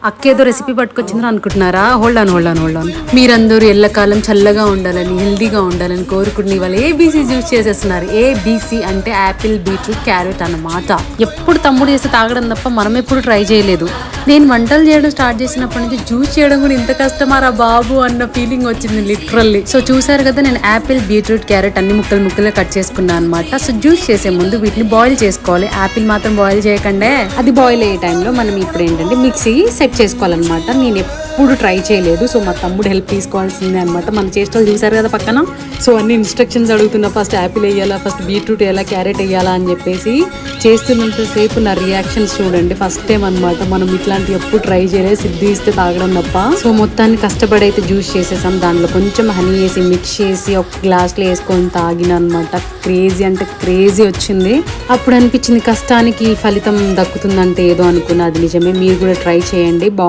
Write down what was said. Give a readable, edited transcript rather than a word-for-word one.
అక్కేదో recipe పట్టుకొచ్చిందని అనుకుంటున్నారా? Hold on. మీరందరూ ఎల్లకాలం చల్లగా ఉండాలని, హెల్దీగా ఉండాలని కోరుకుని ఇవాళ ఏబీసీ జ్యూస్ చేసేస్తున్నారు. ఏబీసీ అంటే యాపిల్, బీట్రూట్, క్యారెట్ అన్నమాట. ఎప్పుడు తమ్ముడు చేసి తాగడం తప్ప మనం ఎప్పుడు ట్రై చేయలేదు. నేను వంటలు చేయడం స్టార్ట్ చేసినప్పటి నుంచి జ్యూస్ చేయడం కూడా ఇంత కష్టమారా బాబు అన్న ఫీలింగ్ వచ్చింది లిటరల్లీ. సో చూసారు కదా, నేను యాపిల్, బీట్రూట్, క్యారెట్ అన్ని ముక్కలుగా కట్ చేసుకున్నాను అనమాట. సో జ్యూస్ చేసే ముందు వీటిని బాయిల్ చేసుకోవాలి. యాపిల్ మాత్రం బాయిల్ చేయకండే. అది బాయిల్ అయ్యే టైంలో మనం ఇప్పుడు ఏంటంటే మిక్సీ సెట్ చేసుకోవాలన్నమాట. నేను ఎప్పుడు ట్రై చేయలేదు. సో మా తమ్ముడు హెల్ప్ తీసుకోవాల్సిందే అనమాట. మన చేష్టలు చూసారు కదా పక్కన. సో అన్ని ఇన్స్ట్రక్షన్స్ అడుగుతున్నా. ఫస్ట్ యాపిల్ వేయాలా, ఫస్ట్ బీట్రూట్ వేయాలా, క్యారెట్ వేయాలా అని చెప్పేసి చేస్తున్నంతసేపు నా రియాక్షన్స్ చూడండి. ఫస్ట్ టైం అనమాట మనం ఇట్లాంటి ఎప్పుడు ట్రై చేయలేదు. సిద్ధి ఇస్తే తాగడం తప్ప. సో మొత్తాన్ని కష్టపడి అయితే జ్యూస్ చేసేసాం. దాంట్లో కొంచెం హనీ వేసి మిక్స్ చేసి ఒక గ్లాస్లో వేసుకొని తాగిన అనమాట. క్రేజీ అంటే క్రేజీ వచ్చింది. అప్పుడు అనిపించింది కష్టానికి ఫలితం దక్కుతుందంటే ఏదో అనుకున్నా. అది నిజమే. మీరు కూడా ట్రై చేయండి.